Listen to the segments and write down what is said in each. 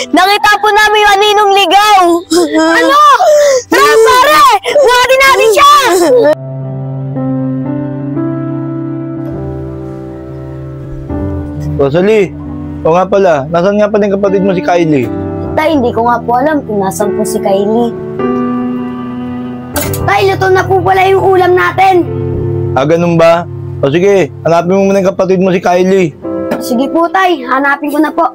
Nakita po namin yung aninong ligaw! Ano? Tara, pare! Buhatin natin siya! Rosalie, o nga pala, nasaan nga pala yung kapatid mo si Kylie? Tay, hindi ko nga po alam kung nasan po si Kylie. Tay, luto na po pala yung ulam natin. Ah, ganun ba? O sige, hanapin mo muna yung kapatid mo si Kylie. Sige po, Tay. Hanapin ko na po.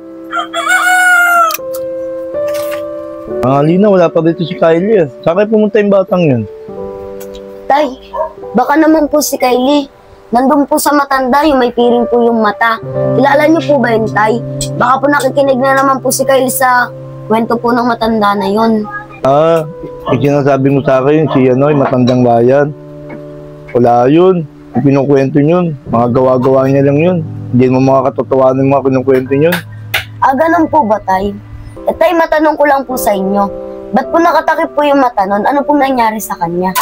Alina, wala pa dito si Kylie. Saan kayo pumunta yung batang yun? Tay, baka naman po si Kylie. Nandun po sa matanda, yung may piring po yung mata. Kilala niyo po ba yun, Tay? Baka po nakikinig na naman po si Kylie sa kwento po ng matanda na yun. Ah, yung sinasabi mo sa akin, si yung matandang bayan. Wala yun. Yung pinukwento yun, mga gawa-gawa niya lang yun. Hindi mo makakatotohanan yung mga pinukwento yun. Ah, ganun po ba, Tay? Eh, Tay, matanong ko lang po sa inyo. Ba't po nakatakip po yung mata nun? Ano pong nangyari sa kanya?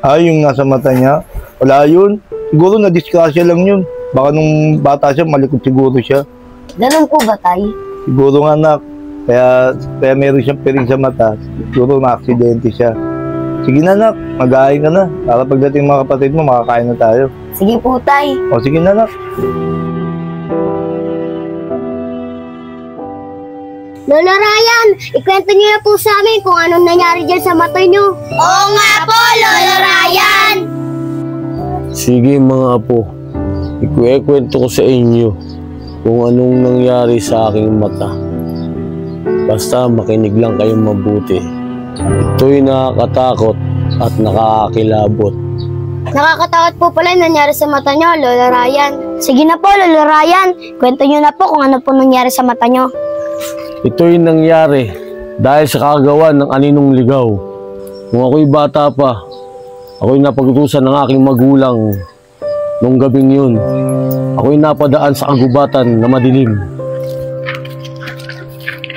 Ah, yung nasa mata niya? Wala yun. Siguro na-disgrasya lang yun. Baka nung bata siya, malikot siguro siya. Ganun po ba, Tay? Siguro nga, anak. Kaya meron siyang piring sa mata. Siguro na-aksidente siya. Sige na, anak. Mag-aay ka na. Para pagdating mga kapatid mo, makakain na tayo. Sige po, Tay. O, sige na, anak. Lola Ryan, ikwento niyo na po sa amin kung anong nangyari dyan sa mata niyo. Oo nga po, Lola Ryan! Sige mga apo, ikukwento ko sa inyo kung anong nangyari sa aking mata. Basta makinig lang kayong mabuti. Ito'y nakakatakot at nakakakilabot. Nakakatakot po pala yung nangyari sa mata niyo, Lola Ryan. Sige na po, Lola Ryan. Kwento niyo na po kung ano po nangyari sa mata niyo. Ito'y nangyari dahil sa kagawa ng aninong ligaw. Kung ako'y bata pa, ako'y napagutusan ng aking magulang nung gabing yun. Ako'y napadaan sa kagubatan na madilim.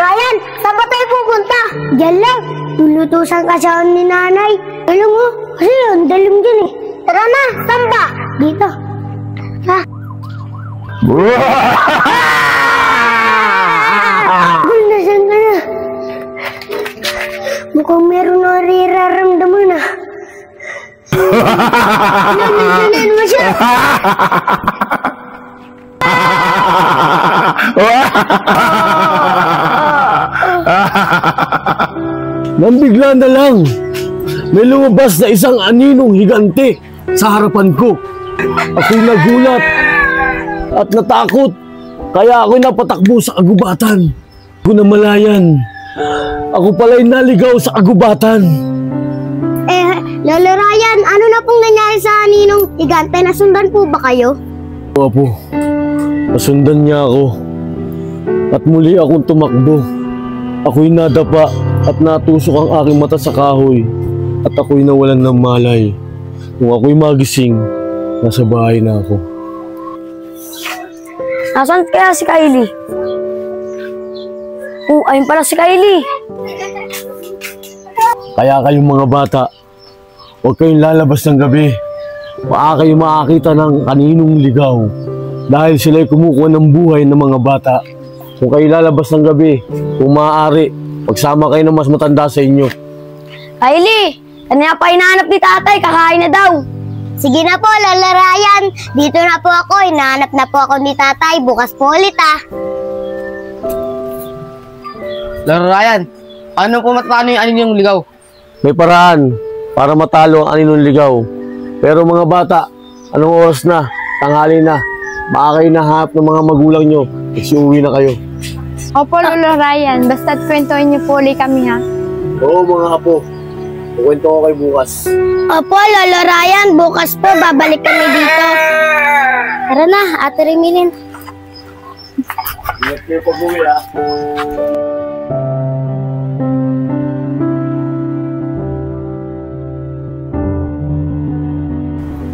Ryan, saan ba tayo pupunta? Diyan lang. Lulutusan kasi ako ni nanay. Alam mo, kasi yun, dalim dyan eh. Tara na, saan ba? Dito. Ha? Nasaan ka na? Mukhang meron na riraramdaman na. Namisanan mo siya. Nang bigla na lang, may lumabas na isang aninong higante sa harapan ko. Ako'y nagulat at natakot, kaya ako'y napatakbo sa kagubatan. Kung namalayan, ako pala'y naligaw sa kagubatan. Lolo Ryan, ano na pong nangyari sa aninong higante? Nasundan po ba kayo? Apo, nasundan niya ako at muli akong tumakbo. Ako'y nadapa at natusok ang aking mata sa kahoy at ako'y nawalan ng malay. Kung ako'y magising, nasa bahay na ako. Nasaan kaya si Kylie? Oh, ayun pala si Kylie. Kaya kayong mga bata, huwag kayong lalabas ng gabi. Baka kayo makakita ng kaninong ligaw dahil sila'y kumukuha ng buhay ng mga bata. Kung kayo lalabas ng gabi, kung maaari, pagsama kayo ng mas matanda sa inyo. Kylie, kanina pa hinahanap ni tatay, kakain na daw. Sige na po, Lola Ryan. Dito na po ako, hinahanap na po ako ni tatay. Bukas po ulit Lola Ryan, ano po matano yung aninong ligaw? May paraan para matalo ang aninong ligaw. Pero mga bata, anong oras na? Tanghali na. Baka kayo nahanap ng mga magulang nyo. Uwi na kayo. Opo, Lola Ryan. Basta't kwentuhin niyo po ulit kami, ha? Oo, mga apo. Kukwento ko kayo bukas. Opo, Lola Ryan. Bukas po, babalik kami dito. Tara na, Ate Remilin. Ingat kayo pag-uwi, ha?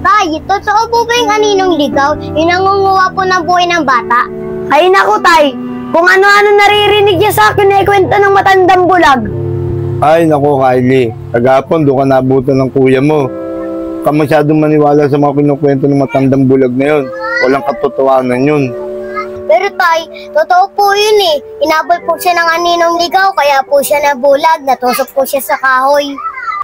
Tay, totoo po ba yung aninong ligaw? Yung nangunguha po ng buhay ng bata? Ay naku, Tay. Kung ano-ano naririnig niya sa akin na ikwento ng matandang bulag. Ay, naku, Kylie. Kagapon, doon ka nabutan ng kuya mo. Ka masyadong maniwala sa mga kinukwento ng matandang bulag na yun. Walang katotohanan yun. Pero tay, totoo po yun eh. Inabol po siya ng aninong ligaw, kaya po siya nabulag, natusok po siya sa kahoy.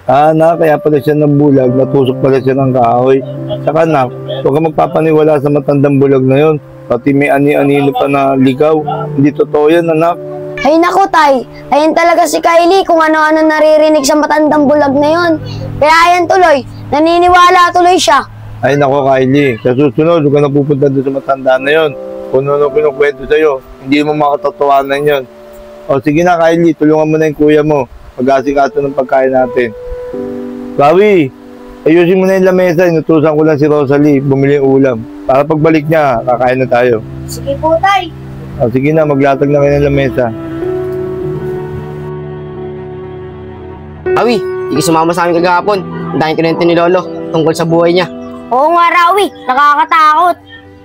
Kaya pala siya ng bulag, natusok pala siya ng kahoy. Saka anak, huwag ka magpapaniwala sa matandang bulag na yon. Pati may ani-anino pa na ligaw. Hindi totoo yan, anak. Ay nako tay, ayun talaga si Kylie kung ano-ano naririnig sa matandang bulag na yon. Kaya ayan tuloy, naniniwala tuloy siya. Ay nako Kylie, sa susunod, huwag ka na pupunta doon sa matanda na yon. Kung ano kinukwento sa'yo, hindi mo makatotohanan yon. O sige na Kylie, tulungan mo na yung kuya mo. Mag-asikaso ng pagkain natin. Rawi, ayusin mo na yung lamesa. Inutusan ko lang si Rosalie bumili yung ulam. Para pagbalik niya, kakain na tayo. Sige po tay. O sige na, maglatag na kayo ng lamesa. Rawi, hindi ka sumama sa amin kagahapon. Ang daming kinento ni Lolo tungkol sa buhay niya. Oo nga Rawi, nakakatakot.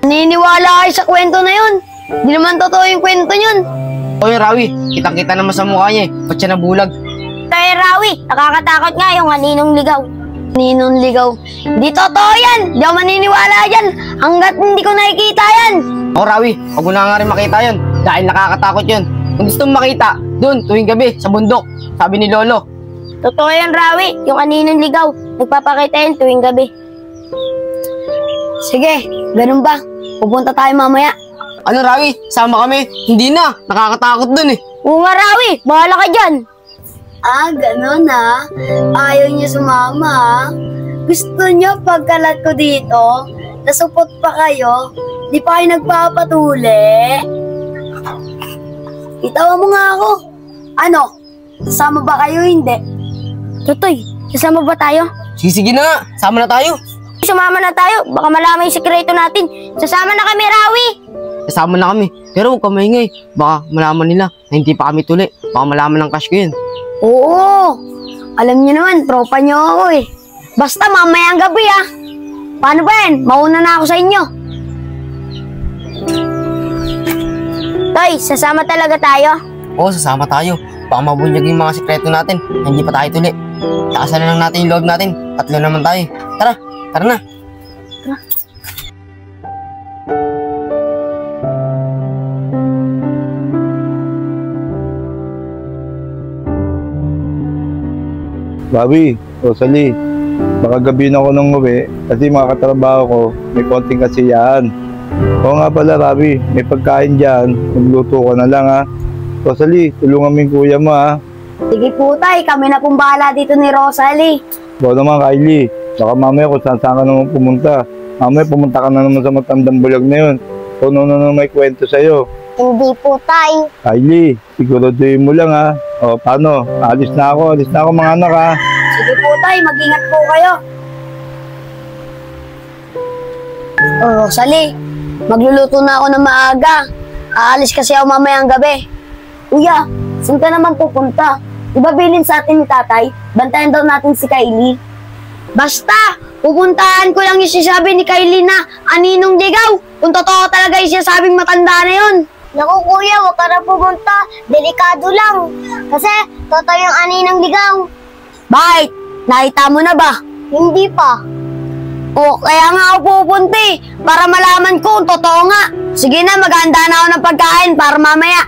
Naniniwala kayo sa kwento na yun. Hindi naman totoo yung kwento yun. Oy Rawi, kitang-kita naman sa mukha niya eh. Ba't siya nabulag? Kaya Rawi, nakakatakot nga yung aninong ligaw. Aninong ligaw. Hindi totoo yan. Hindi ako maniniwala yan. Hanggat hindi ko nakikita yan. Ako Rawi, huwag mo na nga rin makita yun. Dahil nakakatakot yun. Kung gusto mo makita, doon, tuwing gabi, sa bundok. Sabi ni Lolo. Totoo yan Rawi, yung aninong ligaw. Nagpapakita yan tuwing gabi. Sige, ganun ba? Pupunta tayo mamaya. Ano Rawi, sama kami? Hindi na, nakakatakot dun eh. Oo nga Rawi, bahala ka dyan. Ganun ha. Ayaw niya sumama ha. Gusto niya pagkalat ko dito, nasupot pa kayo, di pa kayo nagpapatuli. Itawa mo nga ako. Ano? Sasama ba kayo hindi? Tutoy, sasama ba tayo? Sige na nga, sama na tayo. Sumama na tayo, baka malaman yung sikreto natin. Sasama na kami, Rawi. Kasama na kami, pero huwag ka maingay. Baka malaman nila na hindi pa kami tuli. Baka malaman ng cash ko yun. Oo, alam niyo naman, tropa niyo ako eh. Basta mamayang gabi ah. Paano ba yan? Mauna na ako sa inyo. Toy, sasama talaga tayo? Oo, sasama tayo. Baka mabunyag yung mga sikreto natin na hindi pa tayo tuli. Taasan na lang natin yung loob natin. Tatlo naman tayo. Tara, tara na. Bobby, Rosalie, baka gabi na ako nung uwi kasi mga katrabaho ko may konting kasiyahan. Oo nga pala, Rabi, may pagkain dyan. Magluto ko na lang ha. Rosalie, tulungan mo yung kuya mo ha. Sige po tay, kami na pong bahala dito ni Rosalie. Bawa naman, Kylie. Baka mamaya kung saan ka naman pumunta. Mamaya pumunta ka na naman sa matandang bulag na yun. Kung ano na may kwento sa'yo. Hindi po tay. Kylie, siguraduhin mo lang ha. O, paano? Alis na ako mga anak ha. Sige po tay, mag-ingat po kayo. Oh, Rosalie, magluluto na ako ng maaga. Aalis kasi ako mamayang gabi. Kuya, saan ka naman pupunta? Diba bilin sa atin ni tatay? Bantayan daw natin si Kylie. Basta, pupuntahan ko lang yung sinasabi ni Kylie na aninong ligaw. Kung totoo talaga yung sinasabing matanda na yun. Naku kuya, huwag ka na pumunta. Delikado lang. Kasi, totoo yung aninang ligaw. Bakit? Nakita mo na ba? Hindi pa. O, kaya nga ako pupunta eh, para malaman ko kung totoo nga. Sige na, maghahanda na ako ng pagkain para mamaya.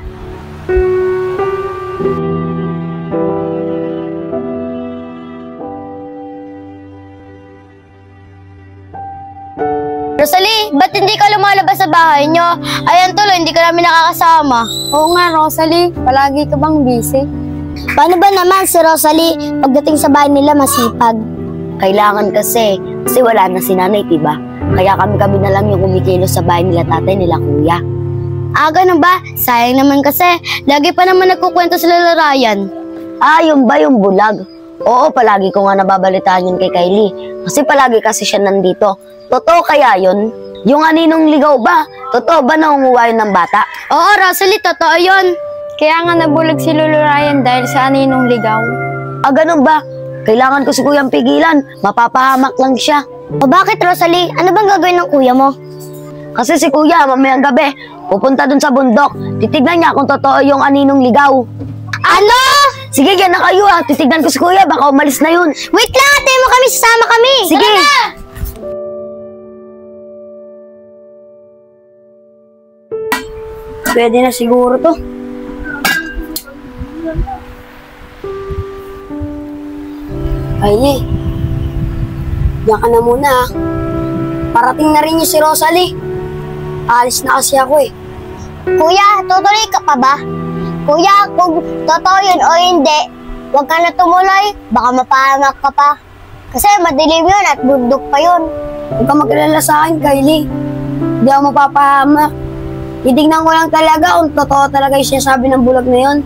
Rosalie, ba't hindi ka lumalabas sa bahay nyo? Ayan tuloy, hindi ka namin nakakasama. Oo nga, Rosalie. Palagi ka bang busy? Paano ba naman si Rosalie pagdating sa bahay nila masipag? Kailangan kasi wala na si nanay, diba? Kaya kami na lang yung kumikilos sa bahay nila tatay nila kuya. Ganun ba? Sayang naman kasi. Lagi pa naman nagkukwento sila Ryan. Yun ba yung bulag? Oo, palagi ko nga nababalitaan yun kay Kylie. Kasi palagi kasi siya nandito. Totoo kaya yun? Yung aninong ligaw ba? Totoo ba na umuha yun ng bata? Oo, Rosalie, totoo yun. Kaya nga nabulag si Lolo Ryan dahil sa aninong ligaw. Ganun ba? Kailangan ko si kuyang pigilan. Mapapahamak lang siya. O bakit, Rosalie? Ano bang gagawin ng kuya mo? Kasi si kuya, mamayang gabi, pupunta dun sa bundok. Titignan niya kung totoo yung aninong ligaw. Ano? Sige, yan na kayo ha. Titignan ko si kuya, baka umalis na yun. Wait lang, ate mo kami, sasama kami. Sige. Tara na! pwede na siguro to. Kylie, diyan ka na muna ah. Parating na rin yung si Rosalie. Alis na kasi ako eh. Kuya, tutuloy ka pa ba? Kuya, kung totoo yun o hindi, huwag ka na tumuloy, baka mapahamak ka pa. Kasi madilim yun at bundok pa yun. Huwag ka mag-alala sa akin, Kylie. Hindi ako mapapahamak. Titignan ko lang talaga kung totoo talaga yung sinasabi ng bulag na yun.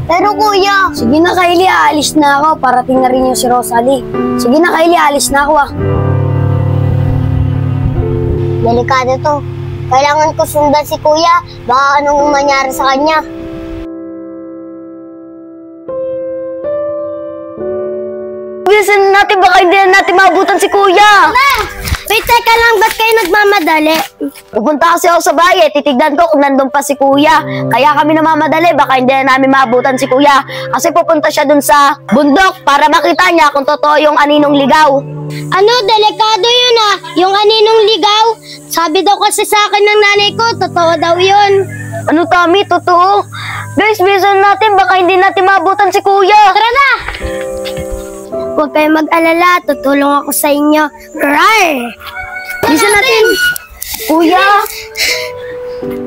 Pero kuya, Sige na, Kylie, aalis na ako. Parating na rin yung si Rosalie. Sige na, Kylie, aalis na ako ah. delikado to. Kailangan ko sundan si kuya, baka anong mangyari sa kanya. Bilisan natin, baka hindi na natin maabutan si Kuya. Wait, teka lang, ba't kayo nagmamadali? Pupunta kasi ako sa bahay, titignan ko kung nandun pa si Kuya. Kaya kami namamadali, baka hindi na namin maabutan si Kuya. Kasi pupunta siya dun sa bundok para makita niya kung totoo yung aninong ligaw. Ano, delikado yun ah, yung aninong ligaw. Sabi daw kasi sa akin ng nanay ko, totoo daw yun. Ano, Tami? Totoo? Guys, bilisan natin, baka hindi natin maabutan si Kuya. Tara na! Huwag kayong mag-alala, tutulong ako sa inyo. Rar! Bilisan natin. Kuya!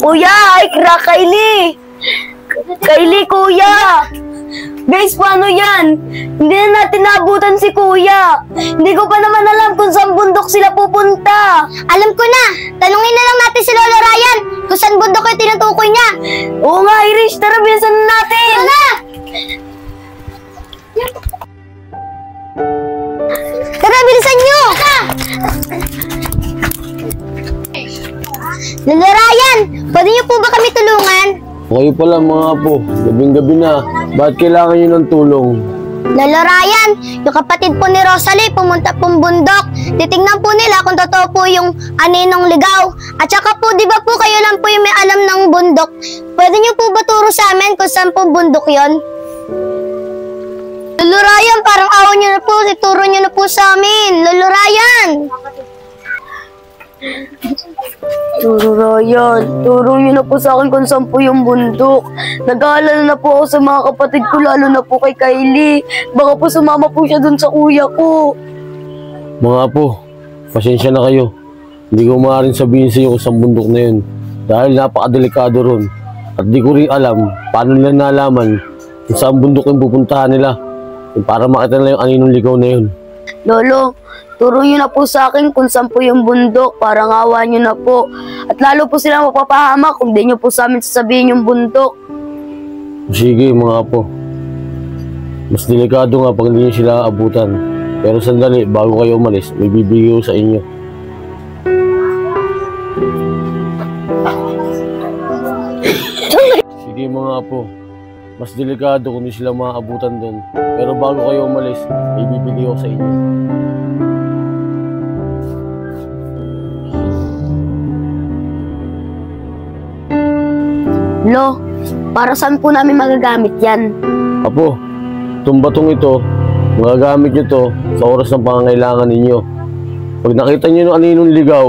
Kuya! Ay, Kylie! Kylie, Kuya! Guys, paano yan? Hindi na natin naabutan si Kuya. Hindi ko pa naman alam kung saan bundok sila pupunta. Alam ko na! Tanungin na lang natin si Lolo Ryan kung saan bundok yung tinutukoy niya. Oo nga, Irish. Tara, bilisan natin. Tara na! Tara, bilisan nyo! Lolo Ryan, pwede niyo po ba kami tulungan? Okay pala mga apo, gabing-gabi na. Bakit kailangan nyo ng tulong? Lolo Ryan, yung kapatid po ni Rosalie pumunta pong bundok. Titingnan po nila kung totoo po yung aninong ligaw. At saka po, di ba po kayo lang po yung may alam ng bundok? Pwede niyo po ba turo sa amin kung saan po bundok yon? Lolo Ryan, parang awan niyo na po. Ituro niyo na po sa amin. Lolo Ryan! Turo niyo na po sa akin kung saan po yung bundok. Nag-aalala na po ako sa mga kapatid ko, lalo na po kay Kylie. Baka po sumama po siya dun sa kuya ko. Mga apo, pasensya na kayo. Hindi ko maaaring sabihin sa iyo kung saan bundok na yun. Dahil napakadelikado ron. At di ko rin alam paano nila nalaman kung saan bundok yung pupuntahan nila. Para makita nila yung aninong ligaw na yun. Lolo, turo niyo na po sa akin kung saan po yung bundok. Parang awa niyo na po. At lalo po sila mapapahamak kung di niyo po sa amin sasabihin yung bundok. Sige mga apo. Mas delikado nga pag hindi nyo sila abutan. Pero sandali, bago kayo umalis, may bibigay ko sa inyo. Sige mga apo. Mas delikado kung hindi sila maabutan doon. Pero bago kayo umalis, may bibigay ko sa inyo. Lo, para saan po namin magagamit yan? Apo, itong batong ito, magagamit nyo to sa oras ng pangangailangan ninyo. Pag nakita nyo ng aninong ligaw,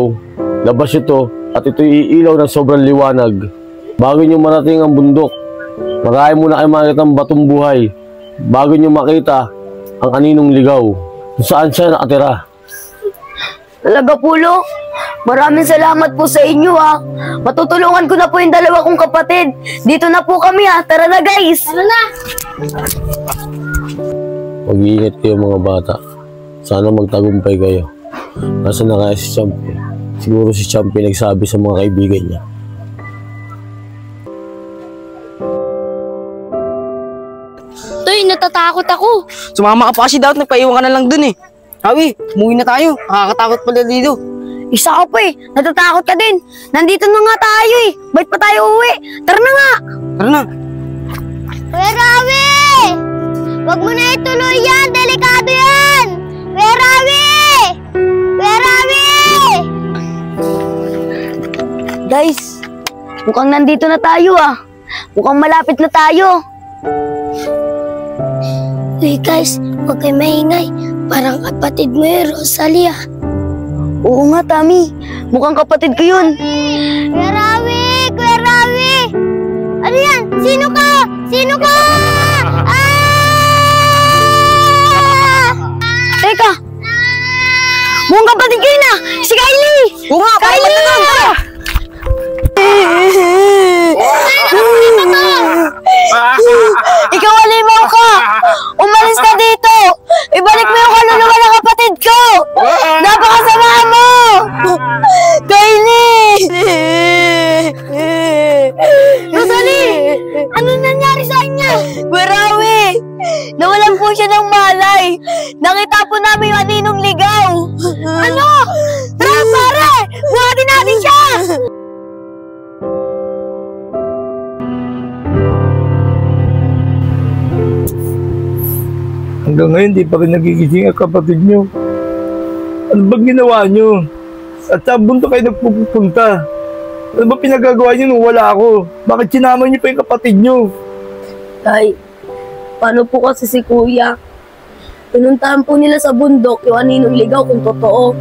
labas nyo to at ito iilaw ng sobrang liwanag. Bago nyo marating ang bundok, marami muna kayo makikita ang batong buhay. Bago nyo makita ang aninong ligaw, kung saan siya nakatira. Talaga po, Lo. Maraming salamat po sa inyo, ha. Matutulungan ko na po yung dalawa kong kapatid. Dito na po kami, ha. Tara na, guys. Tara na! Mag-iingat kayo mga bata. Sana magtagumpay kayo. Nasaan na kaya si Champi? Siguro si Champi nagsabi sa mga kaibigan niya. Toy, natatakot ako. Sumama ka pa kasi daw, nagpaiwan ka na lang dun eh. Hawi, umuwi na tayo. Nakakatakot pala dito. Isa ka pa, eh. Natatakot ka din. Nandito na nga tayo, eh. Ba't pa tayo uwi? Tara na nga. Tara na. Kuya Rawi! Huwag mo na ituloy yan! Delikado yan! Kuya Rawi! Kuya Rawi! Guys, mukhang nandito na tayo, ah. Mukhang malapit na tayo. Hey guys, huwag kayo maingay. Parang kapatid mo yung Rosalie ah. Oo nga, Tami. Mukhang kapatid ko yun. Kuya Rawi! Kuya Rawi! Ano yan? Sino ka? Sino ka? Teka! Buong kapatid kayo na! Si Kylie! Oo nga, Kylie! Ikaw alimaw ka! Umalis ka dito! Ibalik mo yung kaluluwa ng kapatid ko! Napakasama mo! Kylie! Rosalie! Ano nangyari sa kanya? Werawi! Nawalan po siya ng malay! Nakita po namin yung aninong ligaw! Ano? Tara, pare! Buhatin natin siya! Hanggang ngayon, di pa rin nagigising ang kapatid nyo. Ano ba ginawa nyo? At saan bundok kayo nagpupunta? Ano ba pinagagawa nyo nung wala ako? Bakit sinama nyo pa yung kapatid nyo? Tay, paano po kasi si Kuya? Pinuntahan po nila sa bundok yung aninong ligaw kung totoo.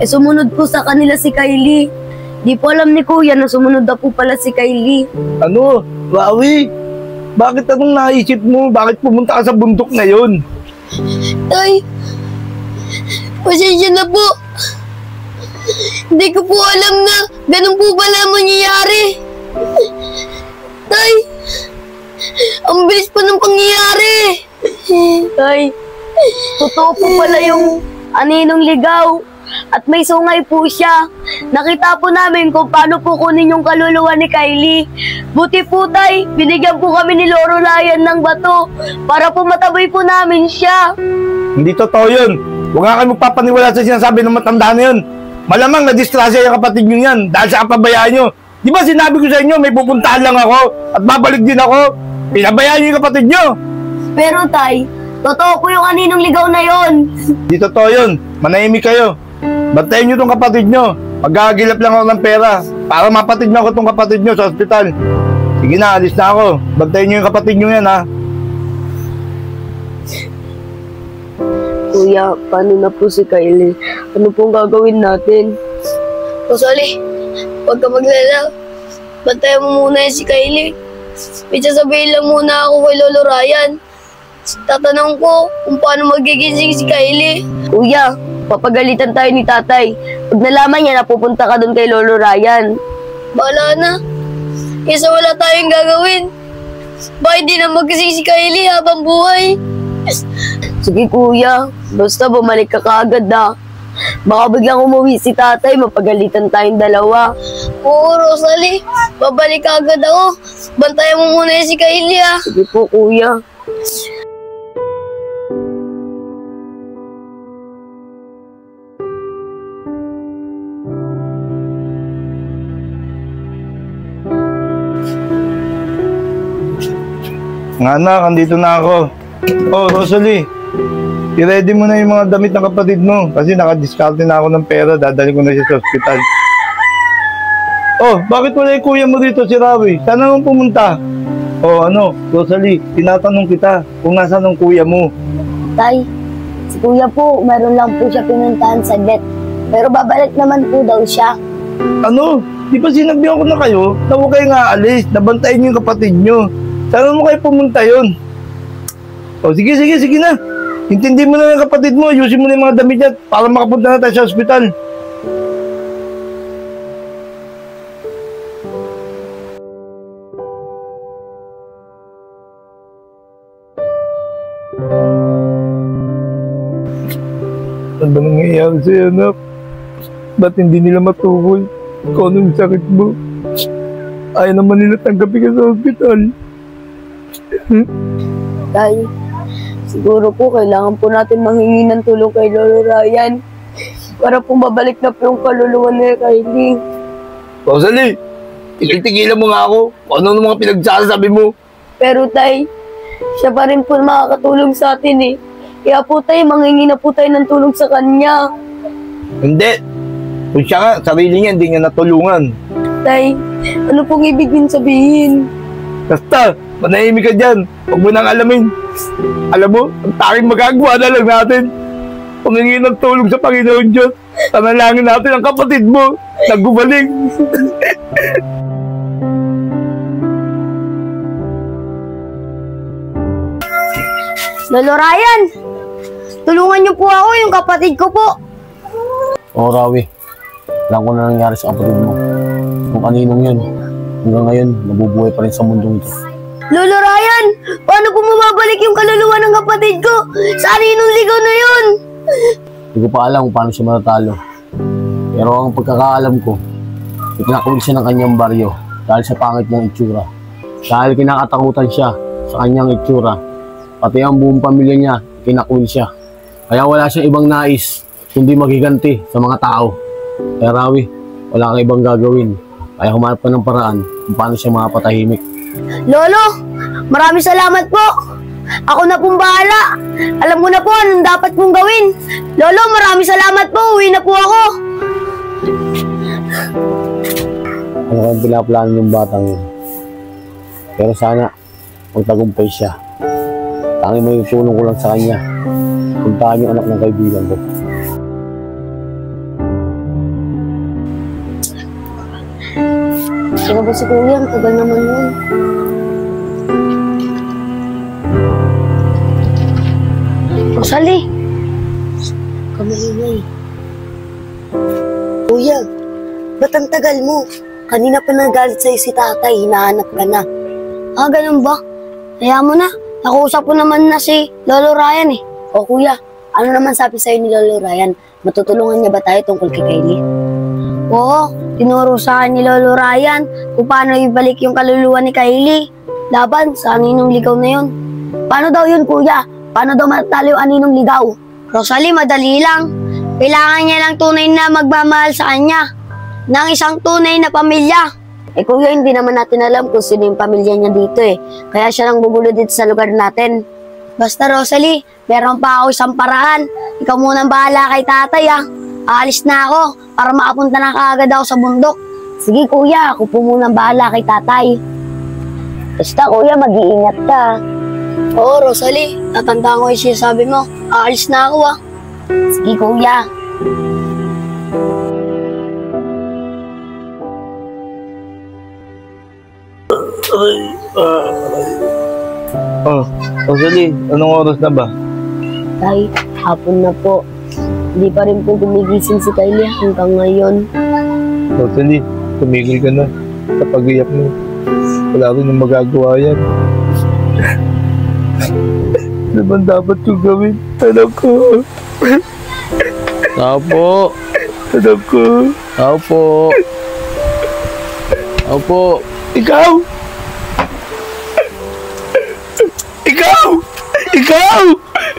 Eh sumunod po sa kanila si Kylie. Di po alam ni Kuya na sumunod na po pala si Kylie. Ano? Rawi? Bakit anong naisip mo? Bakit pumunta ka sa bundok na yon? Tay, pasensya na po. Hindi ko po alam na ganun po pala mangyayari. Tay, ang bilis pa ng pangyayari. Tay, totoo po pala yung aninong ligaw. At may sungay po siya. Nakita po namin kung paano po kunin yung kaluluwa ni Kylie. Buti po tay, binigyan po kami ni Loro Ryan ng bato para po mataboy po namin siya. Hindi totoo yun. Huwag nga kayo magpapaniwala sa sinasabi ng matanda na yun. Malamang na-distrasya yung kapatid nyo yan dahil sa kapabayaan nyo. Di ba sinabi ko sa inyo may pupuntahan lang ako at babalik din ako? Pinabayaan nyo yung kapatid nyo. Pero tay, totoo po yung aninong ligaw na yon. Hindi totoo yun. Manahimik kayo. Bantayan nyo tong kapatid nyo. Magagilap lang ako ng pera para mapatid na ako tong kapatid nyo sa ospital. Sige na, alis na ako. Bantayan nyo yung kapatid nyo yan, ha? Kuya, paano na po si Kylie? Ano pong gagawin natin? Rosalie, huwag ka maglala. Bantayan mo muna si Kylie. May sasabihin lang muna ako kay Lolo Ryan. Tatanong ko kung paano magigising si Kylie. Kuya, papagalitan tayo ni tatay. Pag nalaman niya na pupunta ka doon kay Lolo Ryan. Bahala na. Kesa wala tayong gagawin. Baka hindi na magising si Kylie habang buhay. Sige kuya, basta bumalik ka kaagad na. Baka biglang umuwi si tatay, mapagalitan tayong dalawa. Oo, Rosalie, babalik ka agad ako. Bantayan mo muna si Kylie ah. Sige po kuya. Nga anak, andito na ako. Oh, Rosalie, i-ready mo na yung mga damit ng kapatid mo kasi nakadiskarte na ako ng pera, dadali ko na siya sa ospital. Oh, bakit wala yung kuya mo dito si Rawi? Saan naman pumunta? Oh, ano, Rosalie, tinatanong kita kung nasaan ang kuya mo. Tay, si kuya po, meron lang po siya pinuntahan sa vet. Pero babalik naman po daw siya. Ano? Di ba sinabihan ko na kayo na huwag kayo nga alis, nabantayin niyo yung kapatid niyo. Saan mo kayo pumunta yun? O sige na. Intindi mo na yung kapatid mo, ayusin mo na yung mga damit niya para makapunta na tayo sa ospital. Ano ba nangyayari sa'yo, anak? Ba't hindi nila matukoy kung anong sakit mo? Ayaw naman nila tanggapin ka sa ospital. Tay, siguro po kailangan po natin manghingi ng tulong kay Lolo Ryan para po mabalik na po yung kaluluwa ni Kylie. Rosalie, tigil-tigilan mo nga ako kung ano mga pinagsasabi mo. Pero tay, siya pa rin po makakatulong sa atin eh. Kaya po tay, manghingi na po tayo ng tulong sa kanya. Hindi. Kung siya nga, sarili niya, hindi niya natulungan. Tay, ano pong ibig din sabihin? Basta, manahimik ka dyan. Huwag mo nang alamin. Alam mo, ang tanging magagawa na lang natin. Humingi ng tulong sa Panginoon Diyos. Tanalangin natin ang kapatid mo na gumaling. Lolo Ryan, tulungan niyo po ako, yung kapatid ko po. Oo, Rawi. Alam ko na nangyari sa kapatid mo. Kung kaninong yun, hanggang ngayon, nabubuhay pa rin sa mundong ito. Lolo Ryan, paano po mababalik yung kaluluwa ng kapatid ko? Sa aninong ligaw na yun? Hindi ko pa alam kung paano siya matatalo. Pero ang pagkakaalam ko, itinakawid siya ng kanyang baryo dahil sa pangit niyang itsura. Dahil kinakatakutan siya sa kanyang itsura, pati ang buong pamilya niya, kinakwil siya. Kaya wala siyang ibang nais, kundi maghiganti sa mga tao. Kaya Rawi, wala kang ibang gagawin. Kaya humanap ka ng paraan kung paano siya makapatahimik. Lolo, maraming salamat po. Ako na pong bahala. Alam ko na po anong dapat pong gawin. Lolo, maraming salamat po. Uwi na po ako. Ano kang pinaplano ng batang yun? Pero sana, magtagumpay siya. Tanging may tulong ko lang sa kanya. Puntahan yung anak ng kaibigan ko. Sino ba si Kuya? Ang tagal naman yun. Rosalie! Kamaliway. Kuya, ba't ang tagal mo? Kanina pa nagalit sa'yo si tatay, hinahanap ka na. Ah, ganun ba? Kaya mo na. Nakuusap ko naman na si Lolo Ryan eh. O kuya, ano naman sabi sa'yo ni Lolo Ryan? Matutulungan niya ba tayo tungkol kay Kylie? Oo, tinuro sa akin ni Lolo Ryan kung paano ibalik yung kaluluwa ni Kylie. Laban sa aninong ligaw na yun. Paano daw yun kuya? Paano daw matalo yung aninong ligaw? Rosalie, madali lang. Kailangan niya lang tunay na magmamahal sa kanya ng isang tunay na pamilya. Eh kuya, hindi naman natin alam kung sino yung pamilya niya dito eh. Kaya siya lang gugulo dito sa lugar natin. Basta Rosalie, meron pa ako isang paraan. Ikaw munang bahala kay tatay ah. Aalis na ako para makapunta na kaagad ako sa bundok. Sige kuya, ako po munang bahala kay tatay. Basta kuya, mag-iingat ka. Oo Rosalie, tatandaan ko yung sinasabi mo. Aalis na ako ah. Sige kuya. Rosalie, anong oras na ba? Tay, hapon na po. Hindi pa rin po gumigising si Kylie hanggang ngayon. Rosalie, tumigil ka na. Sa pag-iyak mo, wala rin ang magagawa yan. Ano bang dapat kong gawin? Anak ko. Tao po! Anak ko. Tao po! Tao po! Ikaw! Ikaw! Ikaw!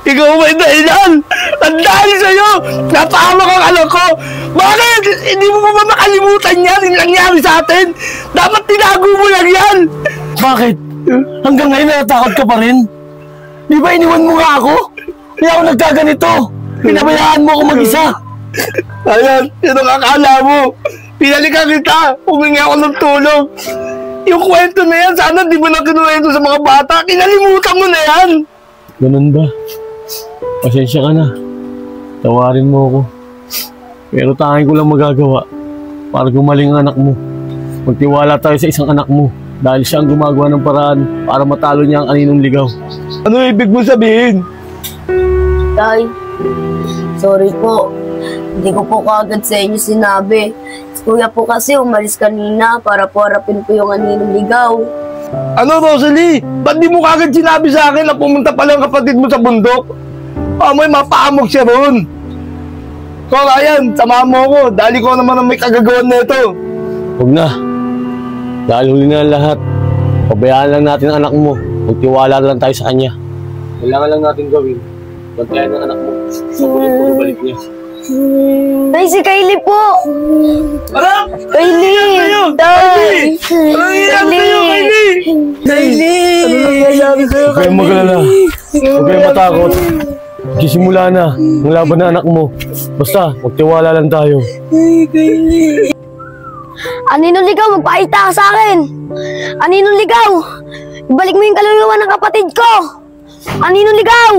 Ikaw may dahilan! Ang dahil sa'yo! Napahamak ang anak ko! Bakit? Hindi mo ba makalimutan yan? Yung nangyari sa atin? Dapat tinago mo lang yan! Bakit? Hanggang ngayon natatakot ka pa rin? Di ba iniwan mo nga ako? Kaya ako nagkaganito! Pinabayaan mo ako mag-isa! Ayan, yun ang akala mo! Pinalikan kita! Humingi ako ng tulong! Yung kwento na yan, sana di mo na kinuwento sa mga bata! Kinalimutan mo na yan! Ganun ba? Pasensya ka na. Tawarin mo ako. Pero tanging ko lang magagawa para gumaling ang anak mo. Magtiwala tayo sa isang anak mo dahil siya ang gumagawa ng paraan para matalo niya ang aninong ligaw. Ano ibig mo sabihin? Tay, sorry po. Hindi ko po kaagad sa inyo sinabi. Si Kuya po kasi umalis kanina para po harapin po yung aninong ligaw. Ano, Rosalie? Ba't di mo kagad sinabi sa akin na pumunta pala ang kapatid mo sa bundok? Amoy, mapaamok siya ron. So, Ryan, samahan mo ako. Dahil ko naman ang may kagagawan na ito. Huwag na. Dahil huli na ang lahat. Pabayaan lang natin ang anak mo. Magtiwala lang tayo sa kanya. Kailangan lang natin gawin. Bantayan ng anak mo. Balik niya. Tay, si Kylie po! Anak! Kylie! Tay! Ano nangyayari sa'yo, Kylie? Kylie! Ano nangyayari sa'yo, Huwag kayong magalala. Huwag kayong matakot. Sisimula na ang laban ng anak mo. Basta, magtiwala lang tayo. Aninong ligaw, magpakita ka sa akin! Aninong ligaw! Ibalik mo yung kaluluwa ng kapatid ko! Aninong ligaw!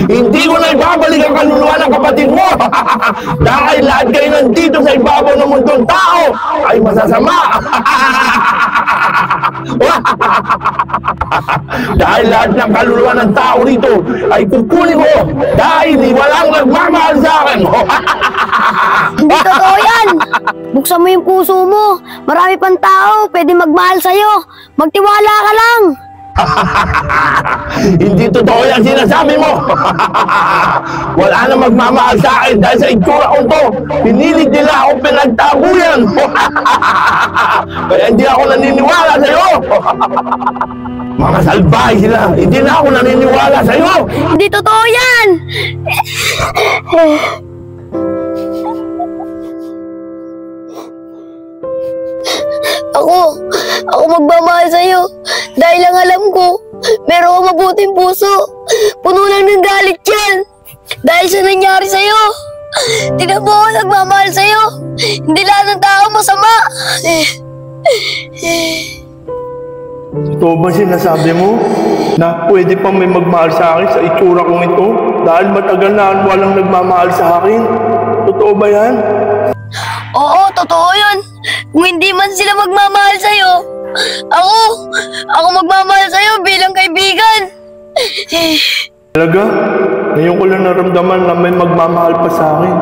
Hindi ko na ibabalik ang kaluluwa ng kapatid mo. Dahil lahat kayo nandito sa ibabaw ng mundong tao ay masasama. Dahil lahat ng kaluluwa ng tao rito ay kukunin mo dahil walang nagmamahal sa akin. Hindi totoo yan! Buksan mo yung puso mo. Marami pang tao, pwede magmahal sa'yo. Magtiwala ka lang. Hindi totoo yan sinasabi mo. Wala na magmamahal sa akin dahil sa itsura ko to. Pinilit nila akong pinagtaguyan. Kaya hindi ako naniniwala sa'yo. Mga salbahe sila. Hindi na ako naniniwala sa'yo. Hindi totoo yan! Ako magmamahal sa'yo. Dahil ang alam ko, meron kang mabuting puso. Puno lang ng galit yan. Dahil sa nangyari sa'yo. Tingnan mo ako nagmamahal sa'yo. Hindi lahat ng tao masama. Totoo ba sinasabi mo na pwede pang may magmahal sa akin sa itsura kong ito? Dahil matagal na walang nagmamahal sa akin. Totoo ba yan? Oo, totoo yun. Kung hindi man sila magmamahal sa'yo, ako magmamahal sa'yo bilang kaibigan. Talaga? Ngayon ko lang naramdaman na may magmamahal pa sa akin.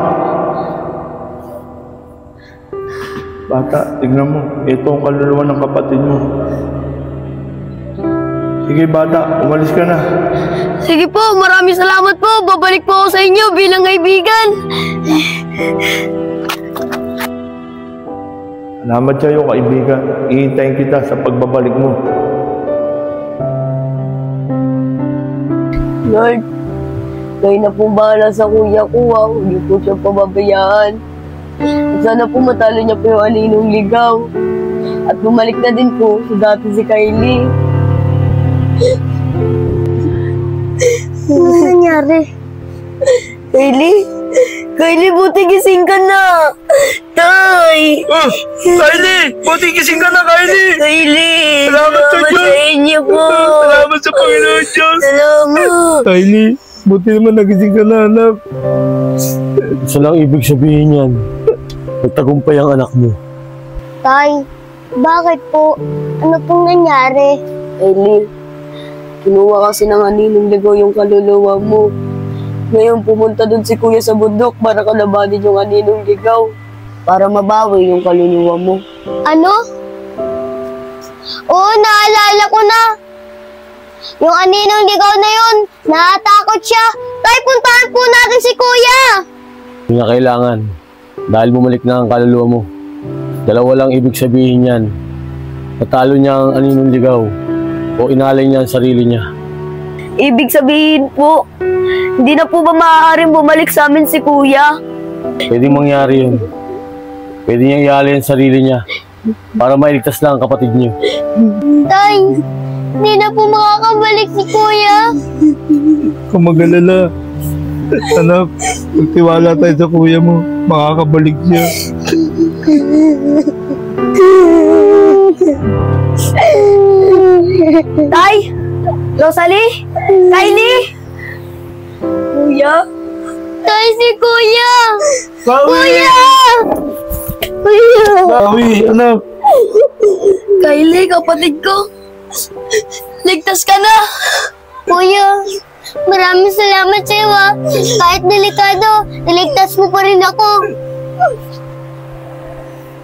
Bata, tignan mo. Ito ang kaluluwa ng kapatid mo. Sige bata, umalis ka na. Sige po, maraming salamat po. Babalik po ako sa inyo bilang kaibigan. Salamat sa'yo, kaibigan. Ihintayin kita sa pagbabalik mo. Lord, kayo na po bahala sa kuya ko, ha. Huwag niyo po siya pababayaan. At sana po matalo niya po yung aninong ligaw. At bumalik na din po sa dati si Kylie. Ano nangyari? Kylie, buti gising ka na. Tay! Kylie! Buti gising ka na, Kylie! Kylie! Salamat sa Diyos! Sa inyo po! Salamat sa Panginoon Diyos! Salamat! Kylie, buti naman nagising ka na, anak. Isa lang ibig sabihin yan. Nagtagumpay ang anak mo. Tay, bakit po? Ano pong nangyari? Kylie, kinuha kasi ng aninong ligaw yung kaluluwa mo. Ngayon pumunta dun si kuya sa bundok para kalabanin yung aninong ligaw. Para mabawi yung kaluluwa mo. Ano? Oo, naalala ko na. Yung aninong ligaw na yun, natatakot siya. Tay, puntahan po natin si kuya. Hindi na kailangan. Dahil bumalik na ang kaluluwa mo. Dalawa lang ibig sabihin yan. Natalo niya ang aninong ligaw o inalay niya ang sarili niya. Ibig sabihin po, hindi na po ba maaaring bumalik sa amin si kuya? Pwedeng mangyari yun. Pwede niyang ialay ang sarili niya para mailigtas lang ang kapatid niyo. Tay, hindi na po makakabalik si kuya. Kung mag-alala, anak, magtiwala tayo sa kuya mo. Makakabalik siya. Tay! Rosalie! Kylie! Kuya? Tay, si kuya! Kuya! Kuya! Bawi, anak. Kylie, kapatid ko. Ligtas ka na! Kuya, maraming salamat sa'yo, ha. Kahit delikado, niligtas mo pa rin ako.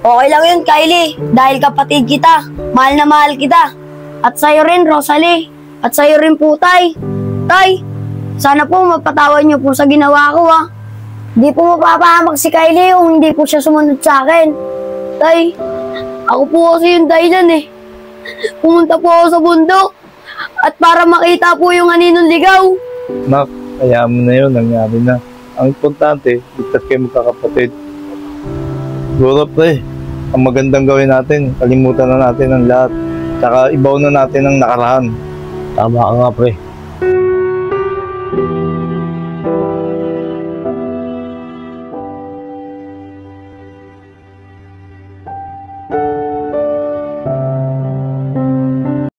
Okay lang yun, Kylie. Dahil kapatid kita. Mahal na mahal kita. At sa'yo rin, Rosalie. At sa'yo rin po, Tay. Tay, sana po mapatawan niyo po sa ginawa ko, ha. Hindi po mapapahamak si Kylie kung hindi po siya sumunod sa akin. Tay, ako po kasi yung dahilan, eh. Pumunta po ako sa bundok. At para makita po yung aninong ligaw. Nak, kaya mo na yun, nangyari na. Ang importante, ligtas kayo magkakapatid. Siguro, pre, ang magandang gawin natin, kalimutan na natin ang lahat. Tsaka ibaw na natin ang nakaraan. Tama ka nga, pre.